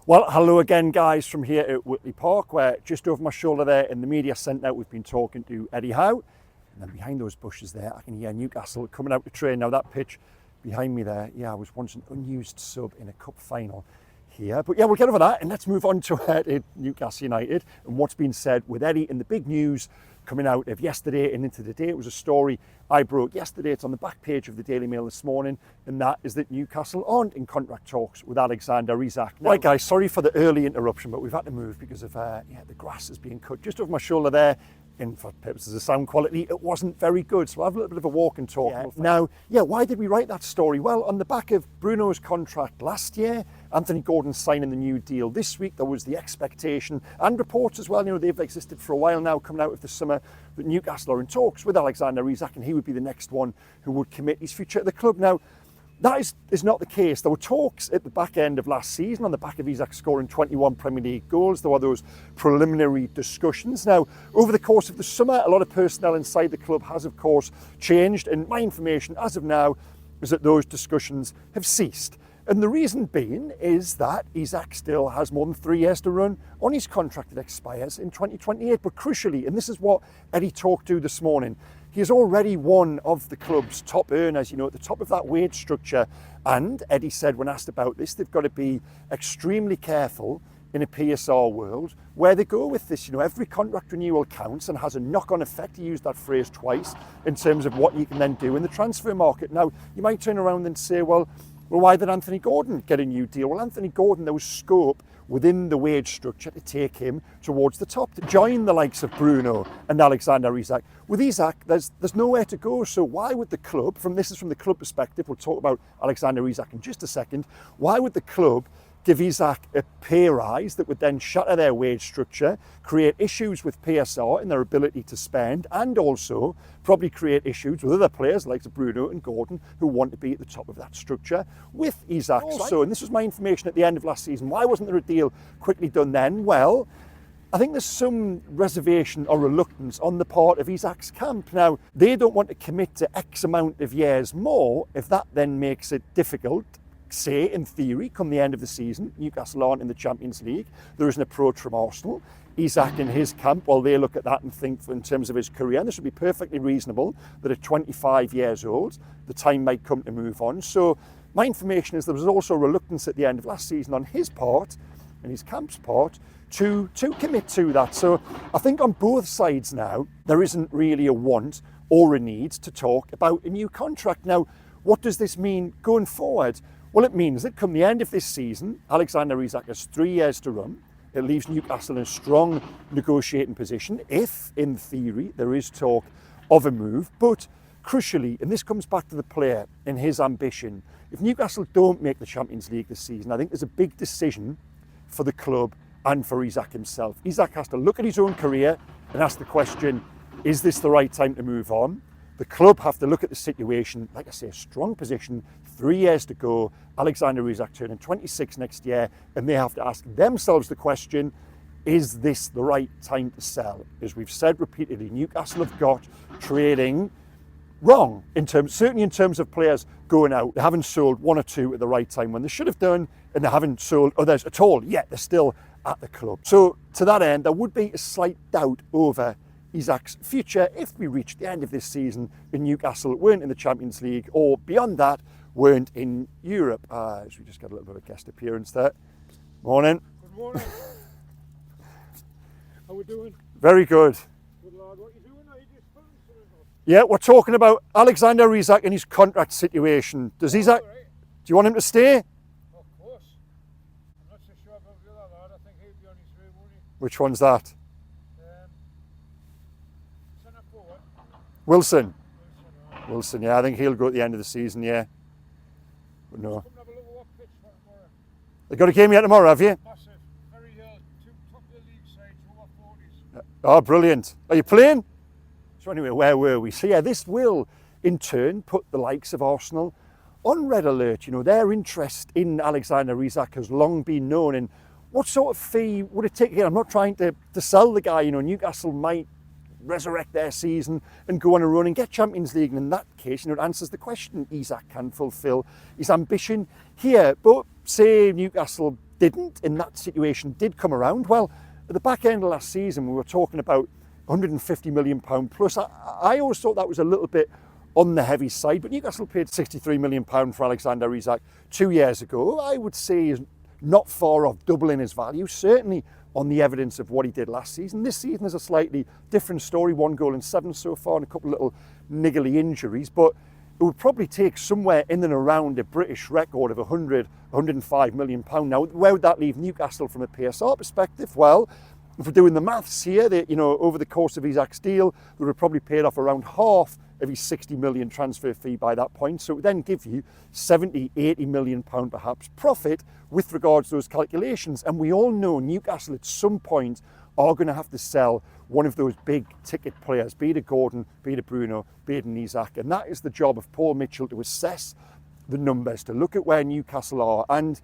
Well, hello again, guys, from here at Whitley Park, where just over my shoulder there in the media centre, we've been talking to Eddie Howe. And then behind those bushes there, I can hear Newcastle coming out to train. Now, that pitch behind me there, yeah, was once an unused sub in a cup final here. But yeah, we'll get over that and let's move on to Newcastle United and what's been said with Eddie in the big news coming out of yesterday and into the day. It was a story I broke yesterday. It's on the back page of the Daily Mail this morning, and that is that Newcastle aren't in contract talks with Alexander Isak. Right, guys, sorry for the early interruption, but we've had to move because of the grass is being cut just over my shoulder there. And for purposes of sound quality, it wasn't very good. So I have a little bit of a walk and talk. Now, why did we write that story? Well, on the back of Bruno's contract last year, Anthony Gordon signing the new deal this week, there was the expectation and reports as well, they've existed for a while now, coming out of the summer, that Newcastle are in talks with Alexander Isak and he would be the next one who would commit his future at the club. Now, that is not the case. There were talks at the back end of last season on the back of Isak scoring 21 Premier League goals. There were those preliminary discussions. Now, over the course of the summer, a lot of personnel inside the club has, of course, changed. And my information as of now is that those discussions have ceased. And the reason being is that Isak still has more than 3 years to run on his contract that expires in 2028. But crucially, and this is what Eddie talked to this morning, he is already one of the club's top earners, at the top of that wage structure. And Eddie said when asked about this, they've got to be extremely careful in a PSR world where they go with this. Every contract renewal counts and has a knock-on effect. He used that phrase twice in terms of what you can then do in the transfer market. Now, you might turn around and say, well, why did Anthony Gordon get a new deal? Well, Anthony Gordon, there was scope within the wage structure to take him towards the top, to join the likes of Bruno and Alexander Isak. With Isak, there's nowhere to go. So why would the club, this is from the club perspective, we'll talk about Alexander Isak in just a second, why would the club give Isak a pay rise that would then shatter their wage structure, create issues with PSR in their ability to spend, and also probably create issues with other players like Bruno and Gordon who want to be at the top of that structure with Isak. Also, and this was my information at the end of last season, why wasn't there a deal quickly done then? Well, I think there's some reservation or reluctance on the part of Isak's camp. Now, they don't want to commit to X amount of years more if that then makes it difficult. Say, in theory, come the end of the season, Newcastle aren't in the Champions League. There is an approach from Arsenal. Isak in his camp, while they look at that and think in terms of his career, and this would be perfectly reasonable, that at 25 years old, the time might come to move on. So my information is there was also reluctance at the end of last season on his part and his camp's part to commit to that. So I think on both sides now, there isn't really a want or a need to talk about a new contract. Now, what does this mean going forward? Well, it means that come the end of this season, Alexander Isak has 3 years to run. It leaves Newcastle in a strong negotiating position if, in theory, there is talk of a move. But crucially, and this comes back to the player and his ambition, if Newcastle don't make the Champions League this season, I think there's a big decision for the club and for Isak himself. Isak has to look at his own career and ask the question, is this the right time to move on? The club have to look at the situation, like I say, a strong position, 3 years to go, Alexander Isak turning 26 next year, and they have to ask themselves the question, is this the right time to sell? As we've said repeatedly, Newcastle have got trading wrong, certainly in terms of players going out. They haven't sold one or two at the right time when they should have done, and they haven't sold others at all, yet they're still at the club. So to that end, there would be a slight doubt over Isak's future if we reach the end of this season and Newcastle weren't in the Champions League or beyond that weren't in Europe. So we just got a little bit of a guest appearance there. Morning. Good morning. How we doing? Very good. Good lad. What you doing? Are you just filming something up? Yeah, we're talking about Alexander Isak and his contract situation. Does Isak, Right. do you want him to stay? Of course. I'm not so sure about the other lad. I think he'll be on his way, won't he? Which one's that? Centre forward. Wilson. Wilson, Wilson, yeah, I think he'll go at the end of the season, yeah. But no. Come and have a look at what pitch for tomorrow. They got a game yet tomorrow, have you? Massive. Very two top of the league sides, over 40s. Oh, brilliant. Are you playing? So anyway, where were we? So yeah, this will in turn put the likes of Arsenal on red alert. Their interest in Alexander Isak has long been known. And what sort of fee would it take? Again, I'm not trying to sell the guy. Newcastle might resurrect their season and go on a run and get Champions League. And in that case, it answers the question. Isak can fulfil his ambition here. But say Newcastle didn't, and that situation did come around. Well, at the back end of last season, we were talking about £150 million plus. I always thought that was a little bit on the heavy side, but Newcastle paid £63 million for Alexander Isak 2 years ago. I would say is not far off doubling his value, certainly on the evidence of what he did last season. This season is a slightly different story, 1 goal and 7 so far and a couple of little niggly injuries, but it would probably take somewhere in and around a British record of £105 million. Now, where would that leave Newcastle from a PSR perspective? Well, if we're doing the maths here, that over the course of Isak's deal, they would have probably paid off around half of his £60 million transfer fee by that point. So it would then give you £70-80 million perhaps profit with regards to those calculations. And we all know Newcastle at some point are going to have to sell one of those big ticket players, be it a Gordon, be it a Bruno, be it an Isak. And that is the job of Paul Mitchell, to assess the numbers, to look at where Newcastle are, and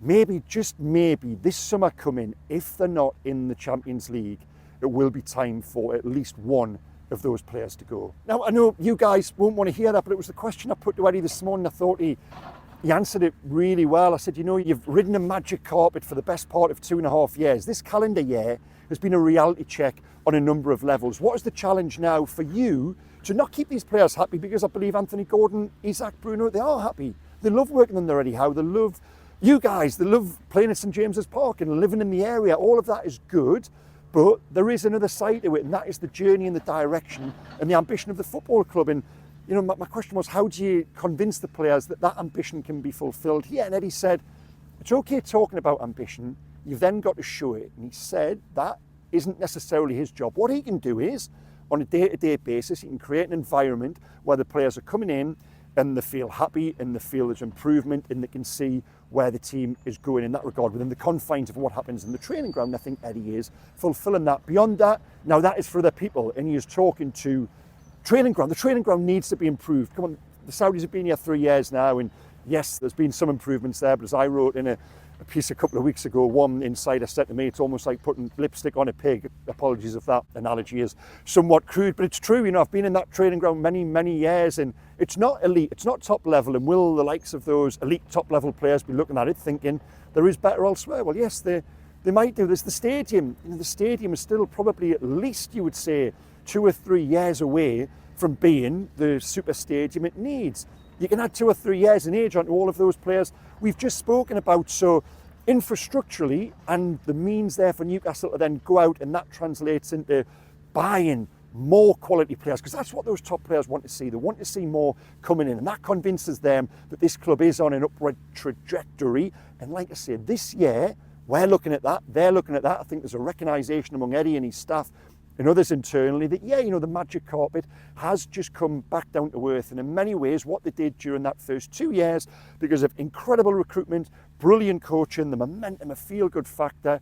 maybe, just maybe, this summer coming, if they're not in the Champions League, it will be time for at least one of those players to go. Now, I know you guys won't want to hear that, but it was the question I put to Eddie this morning. I thought he answered it really well. I said, you've ridden a magic carpet for the best part of 2.5 years. This calendar year has been a reality check on a number of levels. What is the challenge now for you to not keep these players happy? Because I believe Anthony Gordon, Isak, Bruno, they are happy. They love working under Eddie Howe. They love you guys. They love playing at St James's Park and living in the area. All of that is good. But there is another side to it, and that is the journey and the direction and the ambition of the football club. And my question was, how do you convince the players that that ambition can be fulfilled here? And Eddie said, it's okay talking about ambition, you've then got to show it. And he said that isn't necessarily his job. What he can do is, on a day-to-day basis, he can create an environment where the players are coming in and they feel happy and they feel there's improvement and they can see where the team is going in that regard within the confines of what happens in the training ground. I think Eddie is fulfilling that. Beyond that, now that is for other people, and he is talking to training ground. The training ground needs to be improved. Come on, the Saudis have been here 3 years now, and yes, there's been some improvements there, but as I wrote in a piece a couple of weeks ago, one insider said to me, it's almost like putting lipstick on a pig. Apologies if that analogy is somewhat crude, but it's true. I've been in that training ground many years, and it's not elite, it's not top level. And will the likes of those elite top level players be looking at it thinking there is better elsewhere? Well, yes, they might do. There's the stadium. The stadium is still probably, at least you would say, 2 or 3 years away from being the super stadium it needs. You can add 2 or 3 years in age onto all of those players we've just spoken about. So infrastructurally, and the means there for Newcastle to then go out, and that translates into buying more quality players, because that's what those top players want to see. They want to see more coming in, and that convinces them that this club is on an upward trajectory. And like I said, this year, we're looking at that, they're looking at that. I think there's a recognition among Eddie and his staff and others internally that, the magic carpet has just come back down to earth. And in many ways, what they did during that first 2 years, because of incredible recruitment, brilliant coaching, the momentum, a feel-good factor,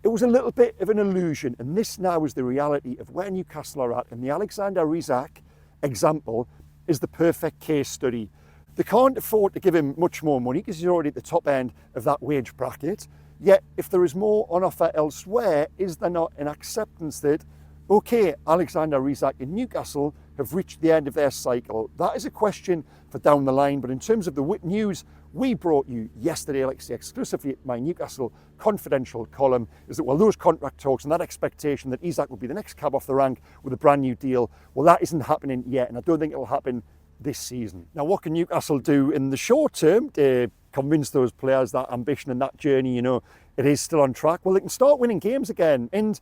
it was a little bit of an illusion. And this now is the reality of where Newcastle are at. And the Alexander Isak example is the perfect case study. They can't afford to give him much more money because he's already at the top end of that wage bracket. Yet, if there is more on offer elsewhere, is there not an acceptance that, okay, Alexander Isak in Newcastle have reached the end of their cycle? That is a question for down the line. But in terms of the news we brought you yesterday, like I say, exclusively at my Newcastle Confidential column, is that, well, those contract talks and that expectation that Isak will be the next cab off the rank with a brand new deal, well, that isn't happening yet. And I don't think it will happen this season. Now, what can Newcastle do in the short term to convince those players that ambition and that journey, it is still on track? Well, they can start winning games again. And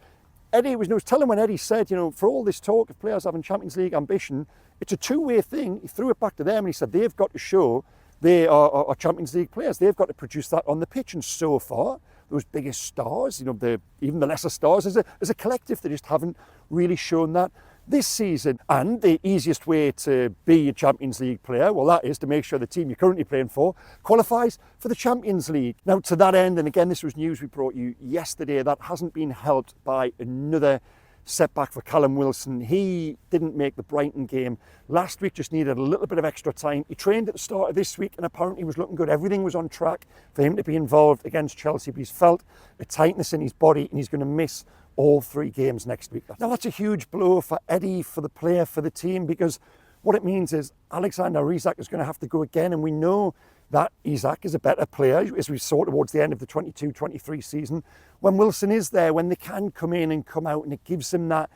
Eddie was telling when Eddie said, for all this talk of players having Champions League ambition, it's a two-way thing. He threw it back to them and he said they've got to show they are Champions League players. They've got to produce that on the pitch. And so far, those biggest stars, even the lesser stars, as a collective, they just haven't really shown that this season. And the easiest way to be a Champions League player, well, that is to make sure the team you're currently playing for qualifies for the Champions League. Now, to that end, and again, this was news we brought you yesterday, that hasn't been helped by another setback for Callum Wilson. He didn't make the Brighton game last week, just needed a little bit of extra time. He trained at the start of this week and apparently was looking good. Everything was on track for him to be involved against Chelsea, but he's felt a tightness in his body and he's going to miss all 3 games next week. Now, that's a huge blow for Eddie, for the player, for the team, because what it means is Alexander Isak is going to have to go again, and we know that Isak is a better player, as we saw towards the end of the 22-23 season. When Wilson is there, when they can come in and come out, and it gives them that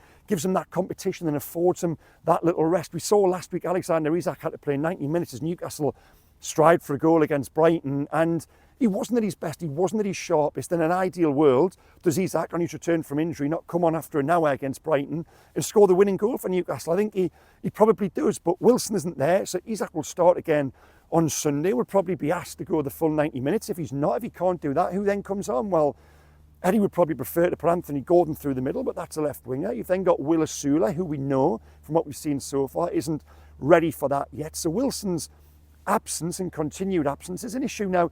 competition and affords them that little rest. We saw last week Alexander Isak had to play 90 minutes as Newcastle strived for a goal against Brighton, and he wasn't at his best, he wasn't at his sharpest. In an ideal world, does Isak, on his return from injury, not come on after an hour against Brighton and score the winning goal for Newcastle? I think he probably does, but Wilson isn't there, so Isak will start again on Sunday. Will probably be asked to go the full 90 minutes. If he can't do that, who then comes on? Well, Eddie would probably prefer to put Anthony Gordon through the middle, but that's a left winger. You've then got Will Asula, who we know from what we've seen so far isn't ready for that yet. So Wilson's absence and continued absence is an issue. Now,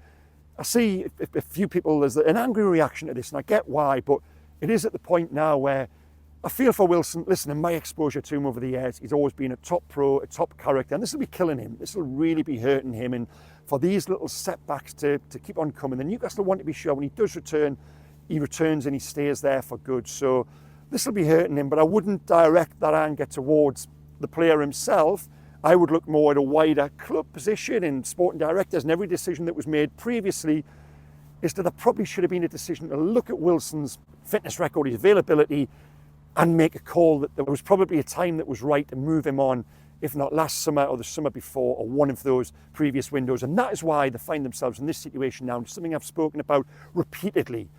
I see a few people, there's an angry reaction to this, and I get why, but it is at the point now where I feel for Wilson. Listen, in my exposure to him over the years, he's always been a top pro, a top character, and this will be killing him. This will really be hurting him, and for these little setbacks to keep on coming, the Newcastle want to be sure when he does return, he returns and he stays there for good. So this will be hurting him, but I wouldn't direct that anger towards the player himself. I would look more at a wider club position in sporting directors, and every decision that was made previously is that there probably should have been a decision to look at Wilson's fitness record, his availability, and make a call that there was probably a time that was right to move him on, if not last summer or the summer before, or one of those previous windows. And that is why they find themselves in this situation now. It's something I've spoken about repeatedly.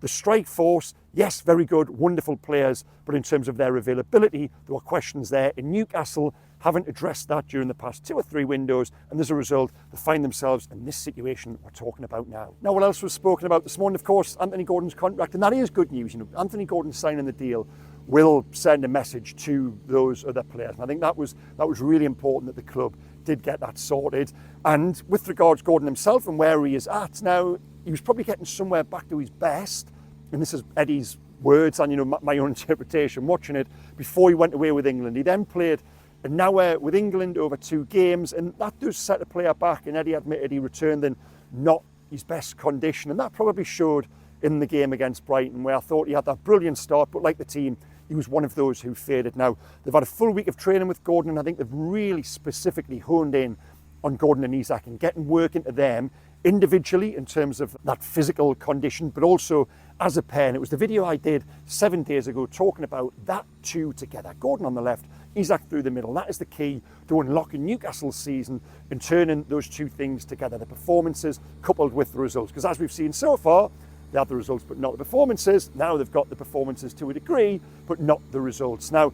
The strike force, yes, very good, wonderful players, but in terms of their availability, there were questions there. In Newcastle, haven't addressed that during the past 2 or 3 windows, and as a result, they find themselves in this situation we're talking about now. Now, what else was spoken about this morning? Of course, Anthony Gordon's contract, and that is good news. You know, Anthony Gordon signing the deal will send a message to those other players, and I think that was really important that the club did get that sorted. And with regards to Gordon himself and where he is at now, he was probably getting somewhere back to his best, and this is Eddie's words and, you know, my own interpretation watching it, before he went away with England. He then played an hour with England over 2 games, and that does set a player back, and Eddie admitted he returned in not his best condition, and that probably showed in the game against Brighton, where I thought he had that brilliant start, but like the team, he was one of those who faded. Now, they've had a full week of training with Gordon, and I think they've really specifically honed in on Gordon and Isak and getting work into them individually in terms of that physical condition, but also as a pair. And it was the video I did 7 days ago talking about that two together. Gordon on the left, Isak through the middle. That is the key to unlocking Newcastle's season and turning those two things together, the performances coupled with the results. Because as we've seen so far, they had the results but not the performances. Now they've got the performances to a degree, but not the results. Now,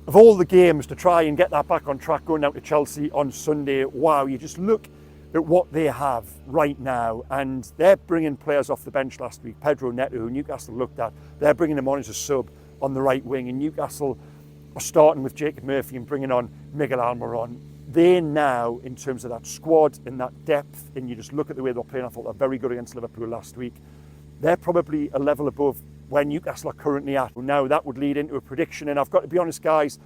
of all the games to try and get that back on track going down to Chelsea on Sunday, wow, you just look at what they have right now, and they're bringing players off the bench last week. Pedro Neto, who Newcastle looked at, they're bringing him on as a sub on the right wing, and Newcastle are starting with Jacob Murphy and bringing on Miguel Almiron. They now, in terms of that squad and that depth, and you just look at the way they're playing, I thought they're very good against Liverpool last week. They're probably a level above where Newcastle are currently at. Now that would lead into a prediction, and I've got to be honest, guys,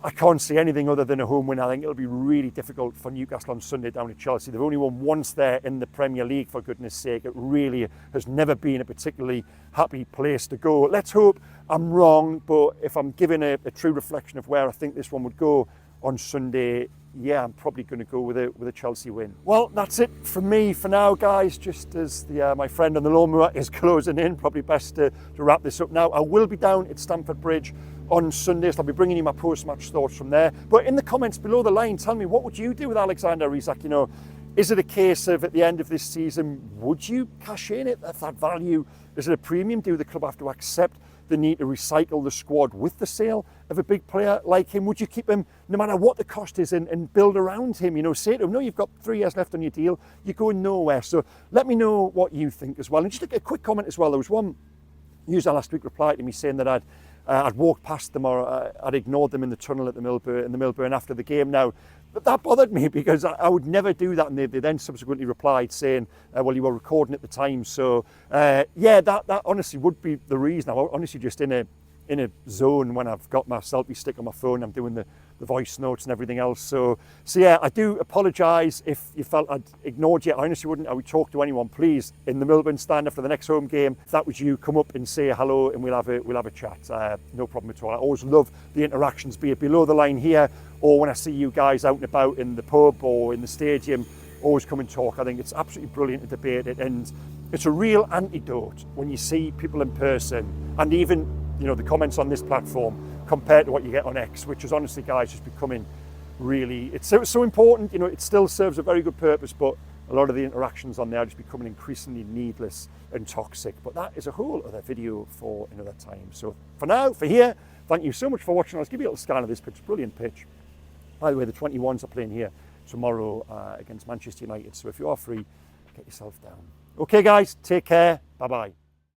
I can't see anything other than a home win. I think it'll be really difficult for Newcastle on Sunday down at Chelsea. They've only won once there in the Premier League, for goodness sake. It really has never been a particularly happy place to go. Let's hope I'm wrong, but if I'm giving a true reflection of where I think this one would go on Sunday, yeah, I'm probably going to go with a Chelsea win. Well, that's it from me for now, guys. Just as my friend on the lawnmower is closing in, probably best to wrap this up now. I will be down at Stamford Bridge on Sunday, so I'll be bringing you my post-match thoughts from there. But in the comments below the line, tell me, what would you do with Alexander Isak? You know, is it a case of at the end of this season, would you cash in at that value? Is it a premium? Do the club have to accept the need to recycle the squad with the sale of a big player like him? Would you keep him no matter what the cost is and build around him? You know, say to him, no, you've got 3 years left on your deal, you're going nowhere. So let me know what you think as well. And just a quick comment as well. There was one user last week replied to me saying that I'd walked past them, or I'd ignored them in the tunnel at the Millburn after the game. Now, that bothered me because I would never do that, and they then subsequently replied saying, well, you were recording at the time. So yeah, that honestly would be the reason. I'm honestly just in a zone when I've got my selfie stick on my phone. I'm doing the voice notes and everything else. So yeah, I do apologise if you felt I'd ignored you. I honestly wouldn't. I would talk to anyone, please, in the Millburn stand after the next home game. If that was you, come up and say hello, and we'll have a chat. No problem at all. I always love the interactions, be it below the line here or when I see you guys out and about in the pub or in the stadium. always come and talk. I think it's absolutely brilliant to debate it, and it's a real antidote when you see people in person, and even, you know, the comments on this platform compared to what you get on X, which is honestly, guys, just becoming really, it's so important. You know, it still serves a very good purpose, but a lot of the interactions on there are just becoming increasingly needless and toxic. But that is a whole other video for another time. So for now, for here, thank you so much for watching. I'll give you a little scan of this pitch. Brilliant pitch. By the way, the 21s are playing here tomorrow against Manchester United. So if you are free, get yourself down. Okay, guys, take care. Bye-bye.